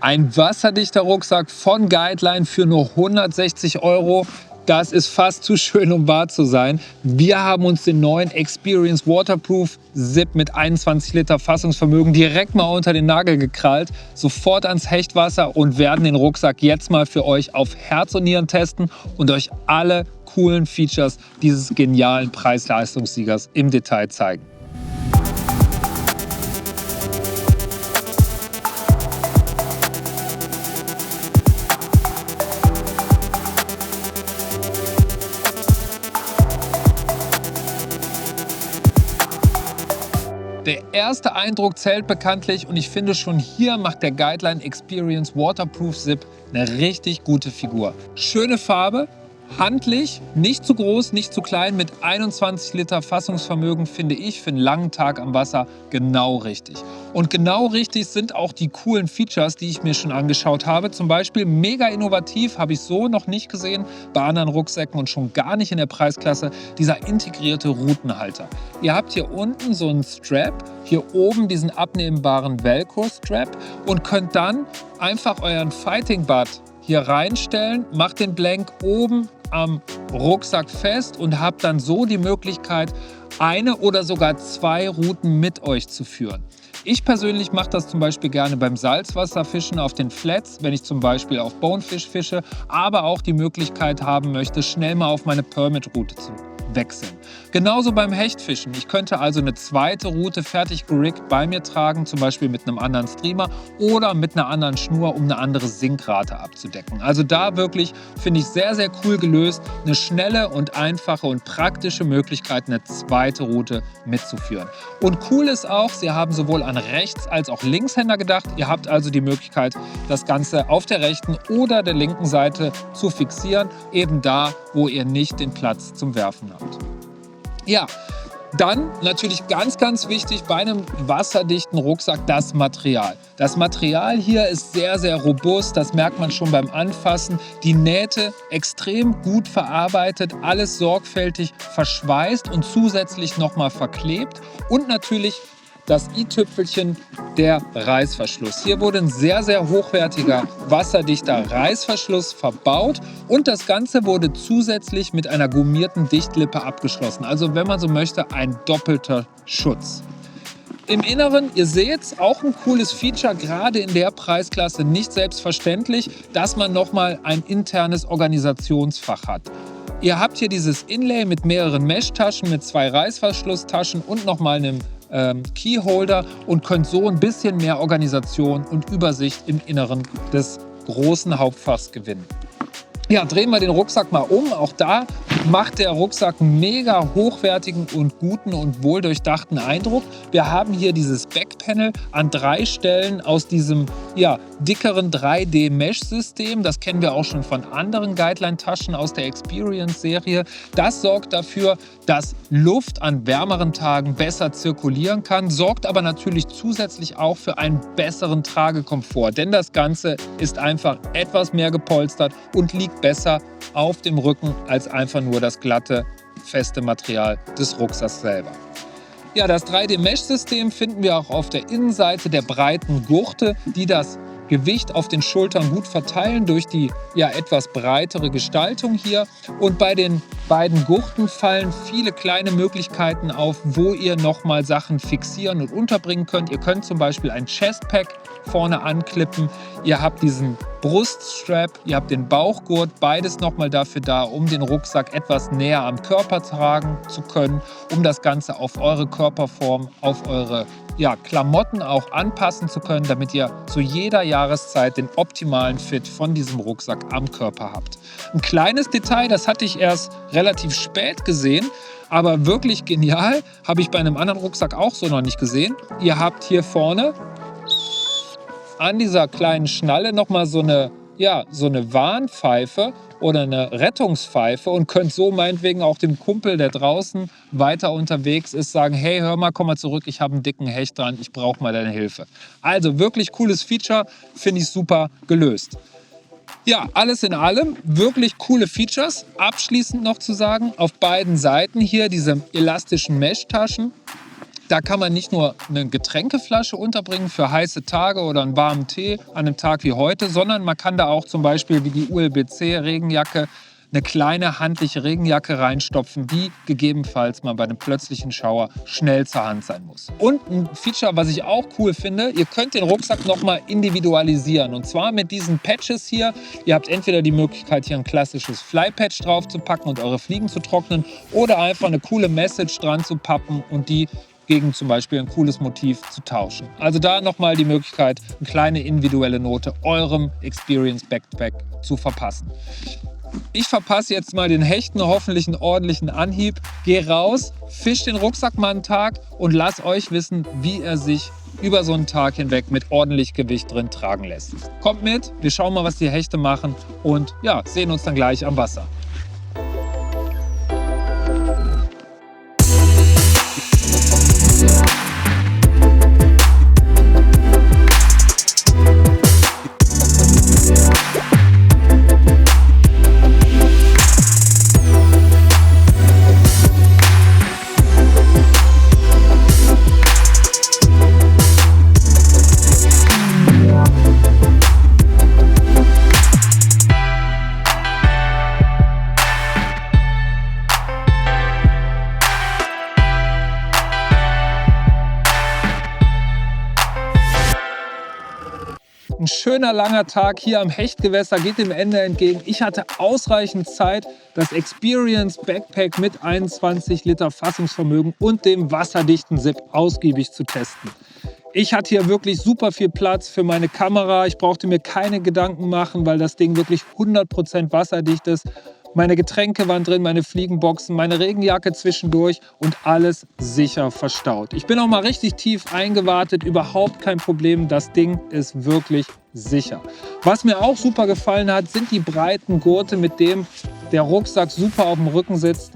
Ein wasserdichter Rucksack von Guideline für nur 160 Euro. Das ist fast zu schön, um wahr zu sein. Wir haben uns den neuen Experience Waterproof Zip mit 21 Liter Fassungsvermögen direkt mal unter den Nagel gekrallt, sofort ans Hechtwasser und werden den Rucksack jetzt mal für euch auf Herz und Nieren testen und euch alle coolen Features dieses genialen Preis-Leistungssiegers im Detail zeigen. Der erste Eindruck zählt bekanntlich und ich finde, schon hier macht der Guideline Experience Waterproof Zip eine richtig gute Figur. Schöne Farbe, handlich, nicht zu groß, nicht zu klein, mit 21 Liter Fassungsvermögen finde ich für einen langen Tag am Wasser genau richtig. Und genau richtig sind auch die coolen Features, die ich mir schon angeschaut habe. Zum Beispiel mega innovativ, habe ich so noch nicht gesehen bei anderen Rucksäcken und schon gar nicht in der Preisklasse, dieser integrierte Routenhalter. Ihr habt hier unten so einen Strap, hier oben diesen abnehmbaren Velcro-Strap und könnt dann einfach euren Fighting Butt hier reinstellen, macht den Blank oben am Rucksack fest und habt dann so die Möglichkeit, eine oder sogar zwei Routen mit euch zu führen. Ich persönlich mache das zum Beispiel gerne beim Salzwasserfischen auf den Flats, wenn ich zum Beispiel auf Bonefish fische, aber auch die Möglichkeit haben möchte, schnell mal auf meine Permit-Route zu wechseln. Genauso beim Hechtfischen. Ich könnte also eine zweite Route fertig geriggt bei mir tragen, zum Beispiel mit einem anderen Streamer oder mit einer anderen Schnur, um eine andere Sinkrate abzudecken. Also da wirklich, finde ich, sehr, sehr cool gelöst. Eine schnelle und einfache und praktische Möglichkeit, eine zweite Route mitzuführen. Und cool ist auch, sie haben sowohl an Rechts- als auch Linkshänder gedacht. Ihr habt also die Möglichkeit, das Ganze auf der rechten oder der linken Seite zu fixieren, eben da, wo ihr nicht den Platz zum Werfen habt. Ja, dann natürlich ganz, ganz wichtig bei einem wasserdichten Rucksack das Material. Das Material hier ist sehr, sehr robust, das merkt man schon beim Anfassen. Die Nähte extrem gut verarbeitet, alles sorgfältig verschweißt und zusätzlich nochmal verklebt und natürlich das i-Tüpfelchen, der Reißverschluss. Hier wurde ein sehr, sehr hochwertiger, wasserdichter Reißverschluss verbaut und das Ganze wurde zusätzlich mit einer gummierten Dichtlippe abgeschlossen. Also wenn man so möchte, ein doppelter Schutz. Im Inneren, ihr seht es, auch ein cooles Feature, gerade in der Preisklasse nicht selbstverständlich, dass man nochmal ein internes Organisationsfach hat. Ihr habt hier dieses Inlay mit mehreren Mesh-Taschen, mit zwei Reißverschlusstaschen und nochmal einem Keyholder und könnt so ein bisschen mehr Organisation und Übersicht im Inneren des großen Hauptfachs gewinnen. Ja, drehen wir den Rucksack mal um. Auch da macht der Rucksack einen mega hochwertigen und guten und wohldurchdachten Eindruck. Wir haben hier dieses Backpanel an 3 Stellen aus diesem dickeren 3D-Mesh-System. Das kennen wir auch schon von anderen Guideline-Taschen aus der Experience-Serie. Das sorgt dafür, dass Luft an wärmeren Tagen besser zirkulieren kann, sorgt aber natürlich zusätzlich auch für einen besseren Tragekomfort. Denn das Ganze ist einfach etwas mehr gepolstert und liegt besser auf dem Rücken als einfach nur das glatte, feste Material des Rucksacks selber. Ja, das 3D-Mesh-System finden wir auch auf der Innenseite der breiten Gurte, die das Gewicht auf den Schultern gut verteilen durch die etwas breitere Gestaltung hier. Und bei den beiden Gurten fallen viele kleine Möglichkeiten auf, wo ihr nochmal Sachen fixieren und unterbringen könnt. Ihr könnt zum Beispiel ein Chestpack vorne anklippen. Ihr habt diesen Bruststrap, ihr habt den Bauchgurt, beides nochmal dafür da, um den Rucksack etwas näher am Körper tragen zu können, um das Ganze auf eure Körperform, auf eure Klamotten auch anpassen zu können, damit ihr zu jeder Jahreszeit den optimalen Fit von diesem Rucksack am Körper habt. Ein kleines Detail, das hatte ich erst relativ spät gesehen, aber wirklich genial, habe ich bei einem anderen Rucksack auch so noch nicht gesehen. Ihr habt hier vorne an dieser kleinen Schnalle nochmal so eine Warnpfeife oder eine Rettungspfeife und könnt so meinetwegen auch dem Kumpel, der draußen weiter unterwegs ist, sagen, hey, hör mal, komm mal zurück, ich habe einen dicken Hecht dran, ich brauche mal deine Hilfe. Also wirklich cooles Feature, finde ich super gelöst. Ja, alles in allem wirklich coole Features. Abschließend noch zu sagen, auf beiden Seiten hier diese elastischen Mesh-Taschen. Da kann man nicht nur eine Getränkeflasche unterbringen für heiße Tage oder einen warmen Tee an einem Tag wie heute, sondern man kann da auch zum Beispiel wie die ULBC-Regenjacke eine kleine handliche Regenjacke reinstopfen, die gegebenenfalls mal bei einem plötzlichen Schauer schnell zur Hand sein muss. Und ein Feature, was ich auch cool finde, ihr könnt den Rucksack nochmal individualisieren. Und zwar mit diesen Patches hier. Ihr habt entweder die Möglichkeit, hier ein klassisches Fly-Patch drauf zu packen und eure Fliegen zu trocknen oder einfach eine coole Message dran zu pappen und die gegen zum Beispiel ein cooles Motiv zu tauschen. Also da nochmal die Möglichkeit, eine kleine individuelle Note eurem Experience Backpack zu verpassen. Ich verpasse jetzt mal den Hechten hoffentlich einen ordentlichen Anhieb. Geh raus, fisch den Rucksack mal einen Tag und lasst euch wissen, wie er sich über so einen Tag hinweg mit ordentlich Gewicht drin tragen lässt. Kommt mit, wir schauen mal, was die Hechte machen und ja, sehen uns dann gleich am Wasser. Ein schöner langer Tag hier am Hechtgewässer geht dem Ende entgegen. Ich hatte ausreichend Zeit, das Experience Backpack mit 21 Liter Fassungsvermögen und dem wasserdichten Zip ausgiebig zu testen. Ich hatte hier wirklich super viel Platz für meine Kamera. Ich brauchte mir keine Gedanken machen, weil das Ding wirklich 100% wasserdicht ist. Meine Getränke waren drin, meine Fliegenboxen, meine Regenjacke zwischendurch und alles sicher verstaut. Ich bin auch mal richtig tief eingewartet, überhaupt kein Problem. Das Ding ist wirklich sicher. Was mir auch super gefallen hat, sind die breiten Gurte, mit dem der Rucksack super auf dem Rücken sitzt.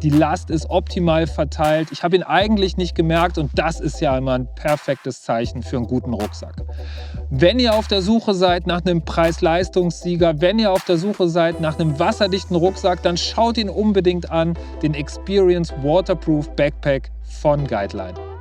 Die Last ist optimal verteilt. Ich habe ihn eigentlich nicht gemerkt und das ist ja immer ein perfektes Zeichen für einen guten Rucksack. Wenn ihr auf der Suche seid nach einem Preis-Leistungssieger, wenn ihr auf der Suche seid nach einem wasserdichten Rucksack, dann schaut ihn unbedingt an, den Experience Waterproof Backpack von Guideline.